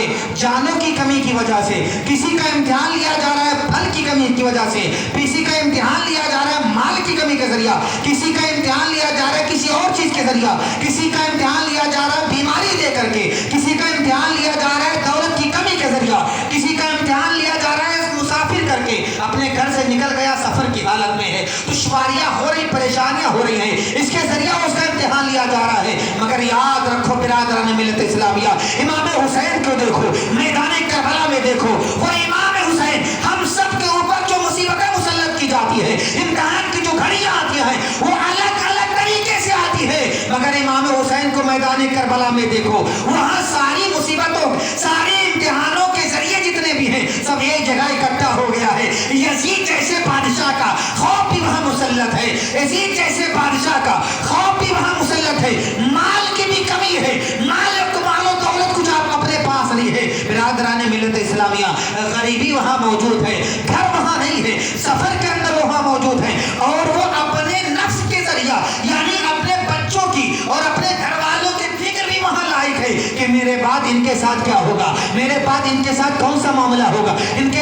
ہے جانوں کی کمی کی وجہ سے، کسی کا امتحان لیا جا رہا ہے پھل کی کمی کی وجہ سے، کسی کا امتحان لیا جا رہا ہے مال کی کمی کے ذریعہ، کسی کا امتحان لیا جا رہا ہے کسی اور چیز کے ذریعہ، کسی کا امتحان لیا جا رہا ہے بیماری لے کر کے، کسی کا امتحان لیا جا رہا ہے دولت کی کمی کے ذریعہ، کسی کا امتحان لیا جا رہا ہے مسافر کر کے اپنے گھر سے نکل گیا سفر کی حالت میں ہے، دشواریاں ہو رہی، پریشانیاں ہو رہی ہیں، اس کے ذریعہ اس کا امتحان لیا جا رہا ہے۔ مگر یاد رکھو برادران ملت اسلامیہ، امام حسین کو دیکھو، میدان کربلا میں دیکھو، وہ امام حسین ہم سب کے اوپر جو مصیبتیں مسلط کی جاتی ہے، امتحان کی جو گھڑیاں آتی ہیں وہ الگ الگ طریقے سے آتی ہے، مگر امام حسین کو میدان کربلا میں دیکھو، وہاں ساری مصیبتوں، سارے امتحانوں کے ذریعے جتنے بھی ہیں سب ایک جگہ اکٹھا ہو گیا ہے۔ یزید جیسے بادشاہ کا خوف بھی وہاں مسلط ہے، یزید جیسے بادشاہ کا خوف بھی وہاں مسلط ہے، مال کی بھی کمی ہے، مال و دولت کچھ آپ اپنے پاس نہیں ہے۔ برادران ملت اسلامیہ، غریبی وہاں موجود ہے، گھر وہاں نہیں ہے، سفر کے اندر وہاں موجود ہے، اور وہ اپنے نفس کے ذریعہ یعنی اپنے بچوں کی اور اپنے گھر والوں کی فکر بھی وہاں لائق ہے کہ میرے بعد ان کے ساتھ کیا ہوگا، میرے بعد ان کے ساتھ کون سا معاملہ ہوگا، ان کے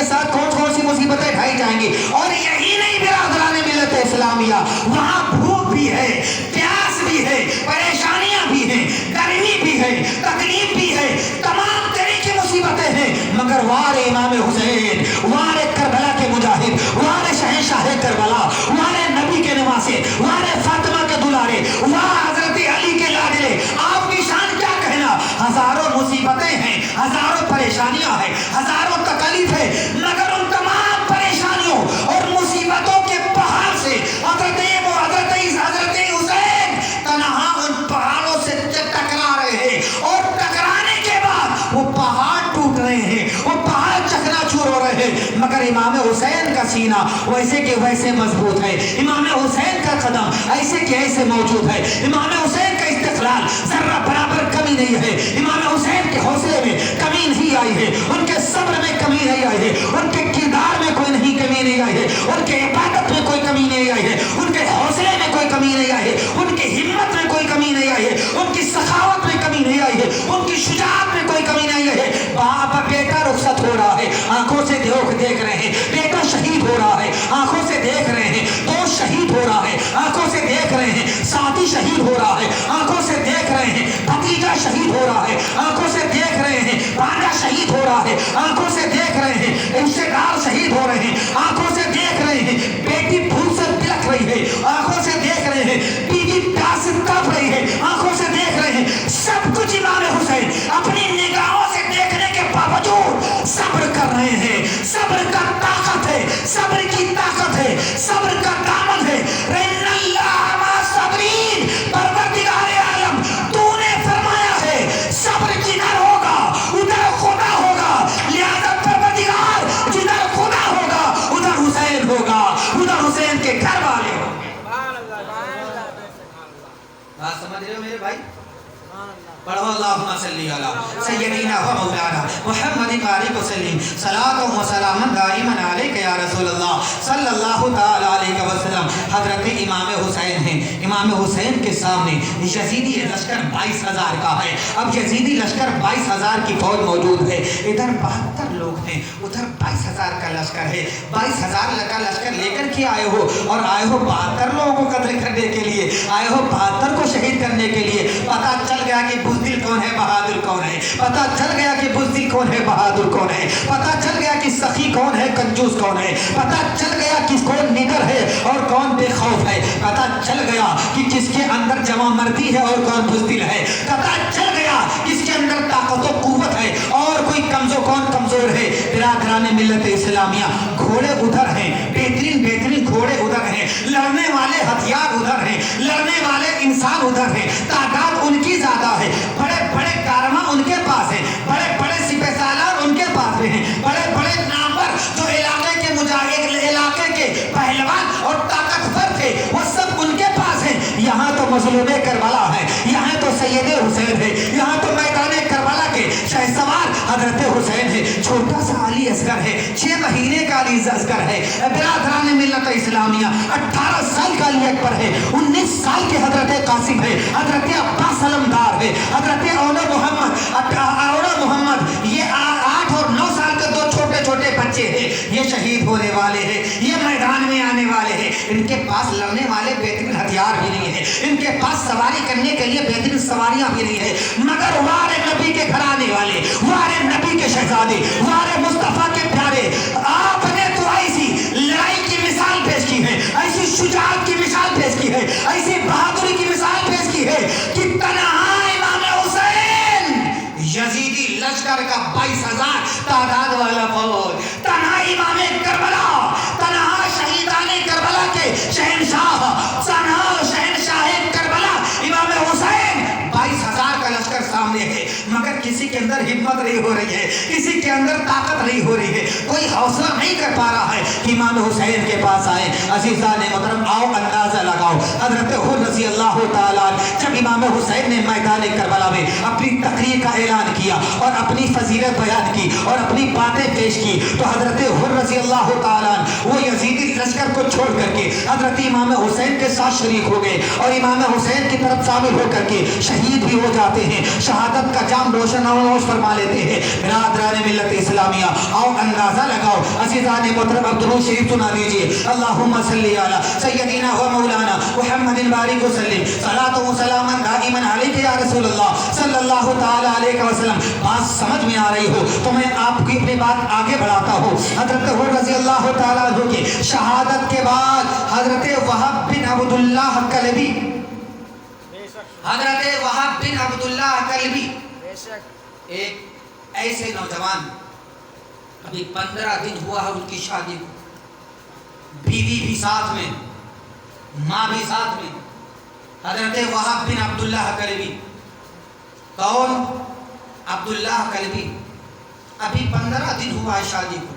ساتھ کون سی مصیبتیں ڈھائی جائیں گی۔ اور یہی نہیں برادران ملت اسلامیہ، وہاں بھوک بھی ہے، پیاس بھی ہے، پریشانیاں بھی ہیں، گرمی بھی ہے، تکلیف بھی ہے، تمام طرح کی مصیبتیں ہیں، مگر وار امام حسین، وار کربلا کے مجاہد، وار شہنشاہ کربلا، وار نبی کے نواسے، وار فاطمہ کے دلارے، وار حضرت علی کے لاڈلے، آپ کی شان کیا کہنا، ہزاروں مصیبتیں ہیں، ہزاروں پریشانیاں ہیں، ہزاروں تکلیف ہے، مگر ان تمام پریشانیوں اور مصیبتوں کے پہاڑ سے حضرت حسین تنہا ان پہاڑوں سے ٹکرا رہے ہیں، اور ٹکرانے کے بعد وہ پہاڑ ٹوٹ رہے ہیں، وہ پہاڑ چکنا چور ہو رہے ہیں، مگر امام حسین کا سینہ ویسے کہ ویسے مضبوط ہے، امام حسین کا قدم ایسے کہ ایسے موجود ہے، امام حسین کا استقلال ذرہ برابر کمی نہیں ہے، امام حسین کے حوصلے میں کمی نہیں آئی ہے، ان کے صبر میں کمی نہیں آئی ہے، ان کے کردار میں کوئی نہیں کمی نہیں آئی ہے، ان کے عبادت میں کوئی کمی نہیں آئی ہے، ان کے حوصلے میں کوئی کمی نہیں آئی ہے، ان کی ہمت میں کوئی کمی نہیں آئی ہے، ان کی سخاوت میں کمی نہیں آئی ہے، ان کی شجاعت میں کوئی کمی نہیں آئی ہے۔ باپ بیٹا رخصت ہو رہا ہے، آنکھوں سے دیکھ رہے ہیں، بیٹا شہید ہو رہا ہے، آنکھوں سے دیکھ رہے ہیں، دوست شہید ہو رہا ہے، آنکھوں سے دیکھ رہے ہیں، ساتھی شہید ہو رہا ہے، آنکھوں سے دیکھ رہے ہیں، بھتیجا شہید ہو رہا ہے، آنکھوں سے دیکھ رہے ہیں، بھانجا شہید ہو رہا ہے، آنکھوں سے دیکھ رہے ہیں، رشتے دار شہید ہو رہے ہیں، آنکھوں سے دیکھ رہے ہیں، بیٹی بھوک سے بلک رہی ہے، آنکھوں سے دیکھ رہے ہیں، بیوی پیاس سے تڑپ رہی ہے، آنکھوں سے دیکھ رہے ہیں، سب کچھ امام حسین اپنی نگاہوں سے دیکھنے کے باوجود صبر کر رہے ہیں۔ صبر کا طاقت ہے، صبر کی طاقت ہے، صبر کا دامن ہے۔ رَإِنَّ اللَّهَ مَعَ الصَّابِرِينَ، پروردگار عالم تو نے فرمایا ہے صبر جدھر ہوگا ادھر خدا ہوگا، لہذا پروردگار جدھر خدا ہوگا ادھر حسین ہوگا، ادھر حسین کے گھر والے ہوگا۔ بات سمجھ رہے ہو میرے بھائی؟ پڑھو اللہم صلی علی سیدنا و مولانا محمد بارک وسلم صلاۃ و سلام دائما علیک یا رسول اللہ صلی اللہ تعالی علیہ وسلم۔ حضرت امام حسین ہیں، امام حسین کے سامنے یزیدی لشکر 22,000 کا ہے۔ اب یزیدی لشکر 22,000 کی فوج موجود ہے، ادھر 72 لوگ ہیں، ادھر 22,000 کا لشکر ہے۔ 22,000 کا لشکر لے کر کے آئے ہو، اور آئے ہو 72 لوگوں کو قتل کرنے کے لیے، آئے ہو 72 کو شہید کرنے کے لیے۔ پتہ چل گیا کہ بزدل کون ہے، بہادر کون ہے، پتہ چل گیا کہ بزدل کون ہے، بہادر کون ہے، پتہ چل گیا کہ سخی کون ہے، کنجوس کون ہے، پتہ چل گیا کہ کون نڈر ہے اور کون بے خوف ہے، پتہ چل گیا کہ کس کے اندر جواں مردی ہے اور کون بزدل ہے، پتہ چل گیا کس کے اندر طاقت و قوت ہے اور کوئی کون کمزور ہے۔ برادران ملت اسلامیہ، گھوڑے ادھر ہیں، بہترین گھوڑے ادھر ہیں، لڑنے والے ہتھیار ادھر ہیں، لڑنے والے انسان ادھر ہیں، تعداد ان کی زیادہ ہے، بڑے بڑے کارواں ان کے پاس ہیں، بڑے بڑے سپہ سالار ان کے پاس ہیں، بڑے بڑے نامور جو علاقے کے مجاہد، علاقے کے پہلوان اور طاقتور تھے وہ سب ان کے پاس ہیں۔ یہاں تو مظلوم کربلا ہے، یہاں تو سید حسین ہے، یہاں تو میدان کربلا کے شہسوار حضرت حسین ہے۔ چھوٹا سا علی اصغر ہے، 6 مہینے کا علی اصغر ہے۔ برادران ملت اسلامیہ، 18 سال کا علی اکبر ہے، 19 سال کے حضرت قاسم ہے، حضرت عباس علمدار ہے، حضرت اولا محمد ان کے پاس لڑنے والے بہترین ہتھیار بھی نہیں ہے، ان کے پاس سواری کرنے کے لیے بہترین سواریاں بھی نہیں ہے، مگر وار نبی کے گھر آنے والے، وار نبی کے شہزادے، وار مصطفیٰ کے پیارے، آپ نے تو ایسی لڑائی کی مثال پیش کی ہے، ایسی شجاعت کی مثال پیش کی ہے، ایسی بہادری کی مثال پیش کی ہے کہ تنہا امام حسین یزیدی لشکر کا 22,000 تعداد والا فوج، تنہا امام کربلا، تنہا شہیدان کربلا کے شہنشاہ، تنہا شہنشاہ کربلا امام حسین 22,000 کا لشکر سامنے ہے، مگر کسی کے اندر ہمت نہیں ہو رہی ہے، کسی کے اندر طاقت نہیں ہو رہی ہے، کوئی حوصلہ نہیں کر پا رہا ہے کہ امام حسین کے پاس آئے۔ عزیزان محترم آؤ اندازہ لگاؤ، حضرت حر رضی اللہ تعالیٰ جب امام حسین نے میدان کربلا میں اپنی تقریر کا اعلان کیا اور اپنی فضیلت بیان کی اور اپنی باتیں پیش کی، تو حضرت حر رضی اللہ تعالیٰ وہ یزیدی لشکر کو چھوڑ کر کے حضرت امام حسین کے ساتھ شریک ہو گئے اور امام حسین کی طرف شامل ہو کر کے شہید بھی ہو جاتے ہیں، شہادت کا جام روشن اور فرما لیتے ہیں۔ برادران ملت اسلامیہ آؤ اندازہ لگاؤ، عزیزان محترم اب درود شریف سنا دیجیے، اللہم صلی علی سیدنا و مولانا محمد بارک وسلم، صلاۃ و سلام دائما علیک یا رسول اللہ صلی اللہ تعالی علیہ وسلم۔ بات سمجھ میں آ رہی ہو تو میں آپ کی اپنی بات آگے بڑھاتا ہوں۔ حضرت حر رضی اللہ تعالیٰ عنہ کی شہادت کے بعد حضرت وہب بن عبداللہ کلبی، حضرت وہب بن عبداللہ کلبی ایک ایسے نوجوان، ابھی 15 دن ہوا ہے ان کی شادی کو، بیوی بھی ساتھ میں، ماں بھی ساتھ میں، حضرت وہب بن عبداللہ کلبی۔ کون؟ عبداللہ کلبی۔ ابھی 15 دن ہوا ہے شادی کو،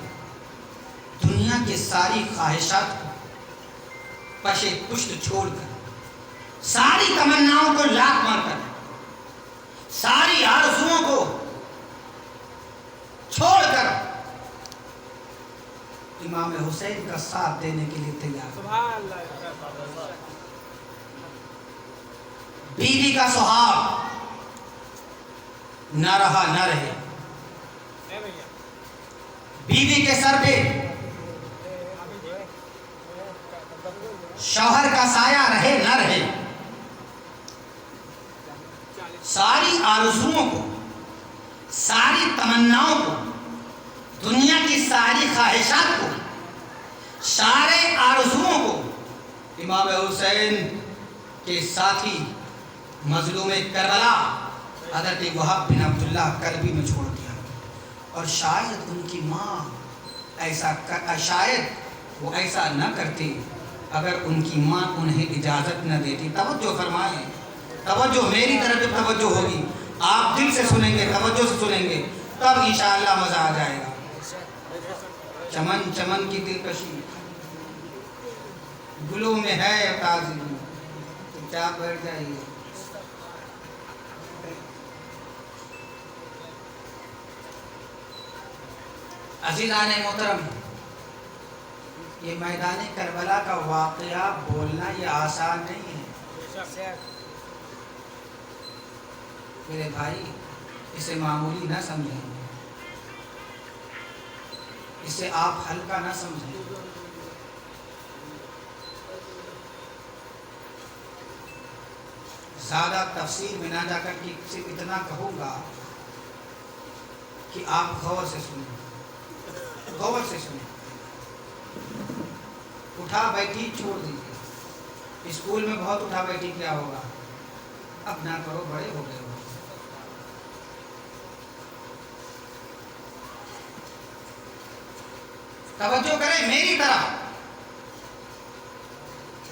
دنیا کی ساری خواہشات کو پشے پشت چھوڑ کر، ساری تمناؤں کو لات مار کر، ساری آرزوؤں کو چھوڑ کر امام حسین کا ساتھ دینے کے لیے تیار۔ بیوی کا سہاگ نہ رہا نہ رہے، بیوی کے سر پہ شوہر کا سایہ رہے نہ رہے، ساری آرزوؤں کو، ساری تمناؤں کو، دنیا کی ساری خواہشات کو، سارے آرزوؤں کو امام حسین کے ساتھی مظلوم کربلا حضرت وہب بن عبداللہ کلبی میں چھوڑ دیا۔ اور شاید ان کی ماں شاید وہ ایسا نہ کرتی اگر ان کی ماں انہیں اجازت نہ دیتی۔ توجہ فرمائیں، توجہ میری طرف جب توجہ ہوگی، آپ دل سے سنیں گے، توجہ سے سنیں گے، تب انشاءاللہ مزہ آ جائے گا۔ چمن چمن کی دلکشی گلوں میں ہے تازگی، کیا بیٹھ جائیے۔ عزیزان محترم، یہ میدان کربلا کا واقعہ بولنا یہ آسان نہیں ہے میرے بھائی، اسے معمولی نہ سمجھیں، اسے آپ ہلکا نہ سمجھیں۔ زیادہ تفصیل میں نہ جا کر کے صرف اتنا کہوں گا کہ آپ غور سے سنیں، غور سے سنیں۔ اٹھا بیٹھی چھوڑ دیجیے، اسکول میں بہت اٹھا بیٹھی کیا ہوگا، اب نہ کرو، بڑے ہو گئے ہو۔ توجہ کریں میری طرف،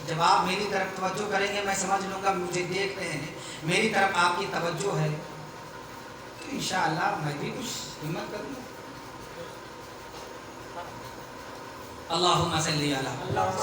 جب آپ میری طرف توجہ کریں گے میں سمجھ لوں گا مجھے دیکھ رہے ہیں، میری طرف آپ کی توجہ ہے تو انشاءاللہ میں بھی کچھ ہمت کروں گا۔ اللہم صلی علی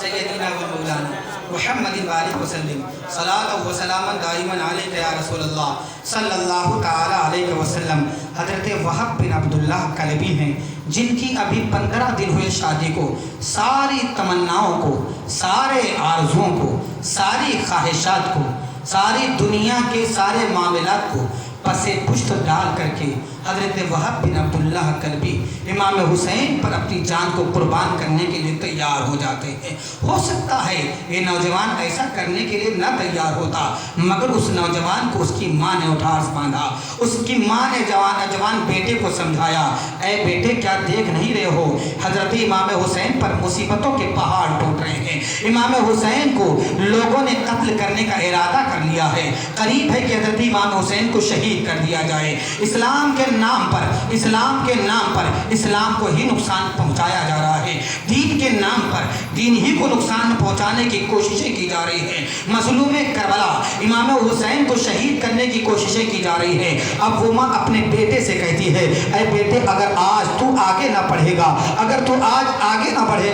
سیدنا و مولانا محمد بارک وسلم، صلاۃ و سلام دائما علیک یا رسول اللہ صلی اللہ تعالی علیہ وسلم۔ حضرت وہب بن عبداللہ کلبی ہیں جن کی ابھی 15 دن ہوئے شادی کو، ساری تمناؤں کو، سارے آرزوؤں کو، ساری خواہشات کو، ساری دنیا کے سارے معاملات کو پس پشت ڈال کر کے حضرت وہب بن عبداللہ کلبی امام حسین پر اپنی جان کو قربان کرنے کے لیے تیار ہو جاتے ہیں۔ ہو سکتا ہے یہ نوجوان ایسا کرنے کے لیے نہ تیار ہوتا، مگر اس نوجوان کو اس کی ماں نے اٹھا باندھا۔ اس کی ماں نے جوان بیٹے کو سمجھایا، اے بیٹے کیا دیکھ نہیں رہے ہو، حضرت امام حسین پر مصیبتوں کے پہاڑ ٹوٹ رہے ہیں، امام حسین کو لوگوں نے قتل کرنے کا ارادہ کر لیا ہے، قریب ہے کہ حضرت امام حسین کو شہید کر دیا جائے۔ اسلام کے نام پر اسلام کو ہی نقصان پہنچایا جا رہا ہے، دین کے نام پر دین ہی کو نقصان پہنچانے کی کوششیں کی جا رہی ہیں۔ مظلوم کربلا امام حسین کو شہید کرنے کی کوششیں کی جا رہی ہیں۔ اب وہ ماں اپنے بیٹے سے کہتی ہے، اے بیٹے اگر آج تو آگے نہ بڑھے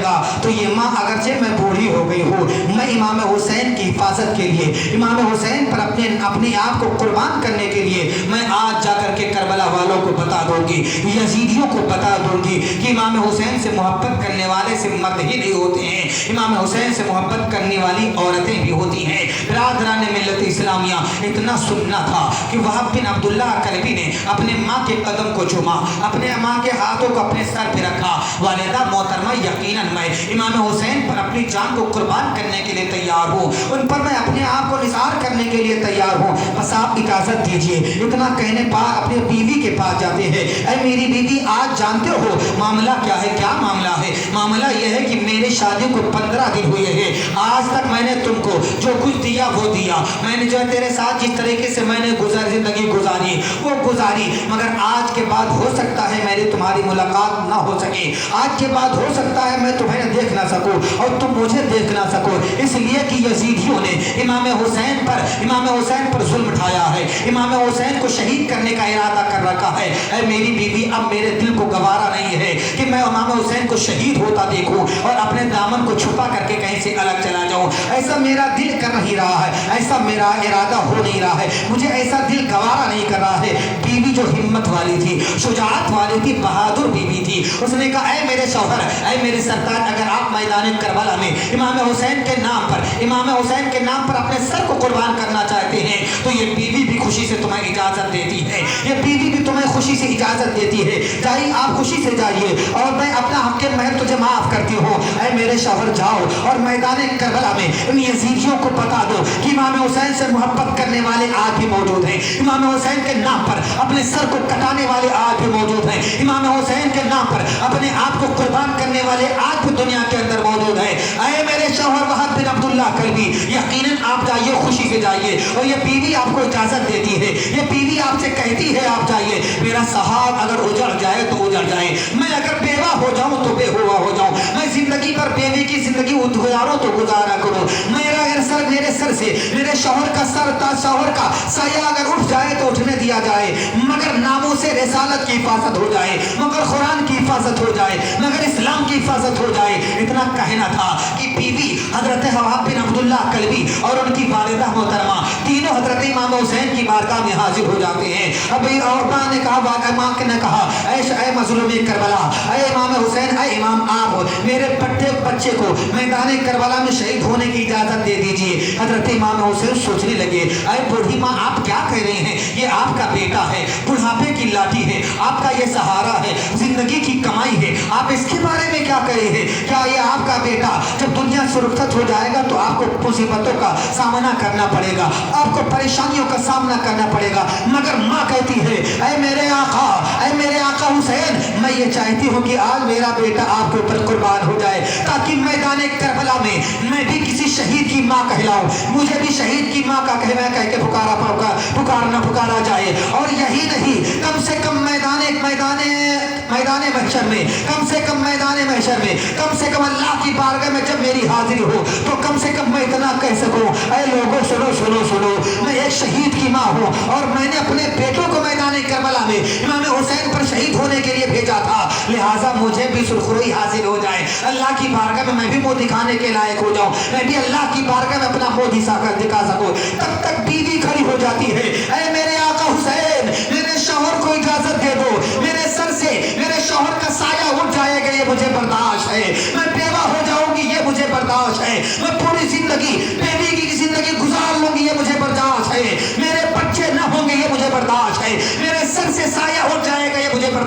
گا تو یہ ماں اگرچہ میں بوڑھی ہو گئی ہوں، میں امام حسین کی حفاظت کے لیے، امام حسین پر اپنے آپ کو قربان کرنے کے لیے میں آج جا کر کے کربلا والوں کو بتا دوں گی، یزیدیوں کو بتا دوں گی کہ امام حسین سے محبت کرنے والے سے مرد ہی نہیں ہوتے ہیں، امام حسین سے محبت کرنے والی عورتیں بھی ہوتی ہیں۔ برادران ملت اسلامیہ، اتنا سننا تھا کہ وہب بن عبداللہ کلبی نے اپنے ماں کے قدم کو چوما، اپنے ماں کے ہاتھوں کو اپنے سر پہ رکھا، والدہ محترمہ یقیناً میں امام حسین پر اپنی جان کو قربان کرنے کے لیے تیار ہوں، ان پر میں اپنے آپ کو نثار کرنے کے لیے تیار ہوں، بس آپ اجازت دیجئے۔ اتنا کہنے بعد اپنی بیوی کے پاس جاتے ہیں، اے میری بیوی آج جانتے ہو معاملہ کیا ہے؟ کیا معاملہ ہے؟ معاملہ یہ ہے کہ میری شادی کو 15 دن ہوئے ہیں، آج تک میں نے تم کو جو کچھ دیا وہ دیا، میں نے جو تیرے ساتھ جس طریقے سے میں نے زندگی گزاری وہ گزاری، مگر آج کے بعد ہو سکتا ہے میری تمہاری ملاقات نہ ہو سکے، آج کے بعد ہو سکتا ہے میں تمہیں دیکھ نہ سکوں اور تم مجھے دیکھ نہ سکو، اس لیے کہ یزیدیوں نے امام حسین پر ظلم اٹھایا ہے، امام حسین کو شہید کرنے کا ارادہ کر رکھا ہے۔ اے میری بیوی اب میرے دل کو گوارا نہیں ہے کہ میں امام حسین کو شہید ہوتا دیکھوں اور اپنے دامن کو چھپا کر کے کہیں سے الگ چلا جاؤں، ایسا میرا دل کر نہیں رہا ہے، ایسا میرا ارادہ ہو نہیں رہا ہے، مجھے ایسا دل گوارا نہیں کر رہا ہے۔ بیوی جو ہمت والی تھی، شجاعت والی تھی، بہادر بیوی تھی، اس نے کہا اے میرے شوہر، اے میرے سرکار، اگر آپ میدان کربلا میں امام حسین کے نام پر اپنے سر کو قربان کرنا چاہتے ہیں تو یہ بیوی بھی خوشی سے تمہیں اجازت دیتی ہے، یہ بیوی بھی تمہیں خوشی سے اجازت دیتی ہے، جائیے آپ خوشی سے جائیے اور میں اپنا حق محض تجھے معاف کرتی ہوں۔ اے میرے شوہر جاؤ اور میدان کربلا میں ان یزیدیوں کو بتا دو کہ امام حسین سے محبت کرنے والے آج بھی موجود ہیں، امام حسین کے نام پر اپنے سر کو کٹانے والے آج بھی موجود ہیں، امام حسین کے نام پر اپنے آپ کو قربان کرنے والے آج بھی دنیا کے اندر موجود ہیں۔ اے میرے شوہر وہب بن عبداللہ کلبی، یقیناً آپ جائیے، خوشی سے جائیے، اور یہ بیوی آپ کو اجازت دیتی ہے، یہ بیوی آپ سے کہتی ہے آپ جائیے، میرا صحاب اگر اجڑ جائے تو اجڑ جائے، میں اگر بیوہ ہو جاؤں تو بیوہ ہو جاؤں، میں زندگی پر بیوی کی زندگی گزاروں تو گزارا کروں، میرے سر سے میرے شوہر کا سایہ اگر اٹھ جائے تو اٹھنے دیا جائے، مگر ناموس رسالت کی حفاظت ہو جائے، مگر قرآن کی حفاظت ہو جائے، مگر اسلام کی حفاظت ہو جائے۔ اتنا کہنا تھا کہ بیوی حضرت وہب بن عبداللہ کلبی اور ان کی والدہ محترمہ تینوں حضرت امام حسین کی بارگاہ میں حاضر ہو جاتے ہیں۔ ابھی اور ماں نے کہا اے مظلوم کربلا، اے امام حسین، اے امام، آپ میرے بچے کو میدان کربلا میں شہید ہونے کی اجازت دے دیجئے۔ حضرت امام حسین سوچنے لگے، اے بوڑھی ماں آپ کیا کہہ رہے ہیں، یہ آپ کا بیٹا ہے، بڑھاپے کی لاٹھی ہے، آپ کا یہ سہارا ہے، زندگی کی کمائی ہے، آپ اس کے بارے میں کیا کہہ رہے ہیں؟ کیا یہ آپ کا بیٹا جب دنیا سے رخصت ہو جائے گا تو آپ کو مصیبتوں کا سامنا کرنا پڑے گا، آپ کو پریشانیوں کا سامنا کرنا پڑے گا، مگر ماں کہتی ہے اے میرے آقا حسین، میں یہ چاہتی ہوں کہ آج میرا بیٹا آپ کے اوپر قربان ہو جائے تاکہ میدان کربلا میں بھی کسی شہید کی ماں کہلاؤں، مجھے بھی شہید کی ماں کا کہہ کے پکارا جائے، اور یہی نہیں، کم سے کم میدان محشر میں، کم سے کم اللہ کی بارگاہ میں جب میری حاضری ہو تو کم سے کم میں اتنا کہہ سکوں، اے لوگوں سنو، میں ایک شہید کی ماں ہوں اور میں نے اپنے بیٹوں کو میدان کربلا میں امام حسین پر شہید ہونے کے لیے بھیجا تھا، لہٰذا مجھے بھی سرخروئی حاصل ہو جائے، اللہ کی بارگاہ میں بھی منہ دکھانے کے لائق ہو جاؤں، میں بھی اللہ کی بارگاہ میں اپنا منہ دکھا سکوں۔ تب تک بیوی کھڑی ہو جاتی ہے، اے میرے آقا حسین، میرے شوہر کو اجازت دے دو، میرے سر سے میرے شوہر کا سایہ اٹھ جائے گا، یہ مجھے برداشت ہے، میں بیوہ ہو جاؤں گی، یہ مجھے برداشت ہے، میں پوری زندگی بیوی کی زندگی گزار لوں گی، یہ مجھے برداشت ہے، میرے بچے نہ ہوں گے، یہ مجھے برداشت ہے، میرے سر سے سایہ اٹھ جائے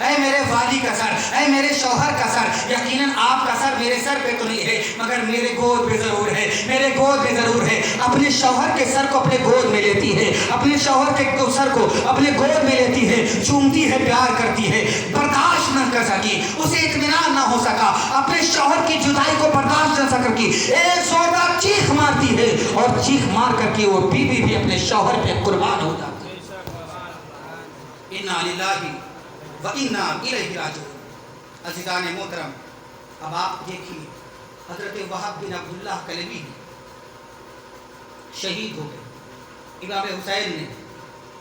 اے میرے والی کا سر، اے میرے شوہر کا سر، یقیناً آپ کا سر میرے سر پہ تو نہیں ہے مگر میرے گود پہ ضرور ہے، میرے گود پہ ضرور ہے۔ اپنے شوہر کے سر کو اپنے گود میں لیتی ہے، اپنے شوہر کے سر کو اپنے گود میں لیتی ہے، چومتی ہے، پیار کرتی ہے، برداشت نہ کر سکی، اسے اطمینان نہ ہو سکا، اپنے شوہر کی جدائی کو برداشت نہ سکر کی، ایک زوردار چیخ مارتی ہے اور چیخ مار کر کے وہ بیوی بھی اپنے شوہر پہ قربان ہو جاتی ہے۔ اِنَّا لِلَّهِ وَإِنَّا إِلَيْهِ رَاجِعُونَ۔ عزیزان محترم، اب آپ دیکھیے حضرت وہب بن عبداللہ کلبی شہید ہو گئے۔ امام حسین نے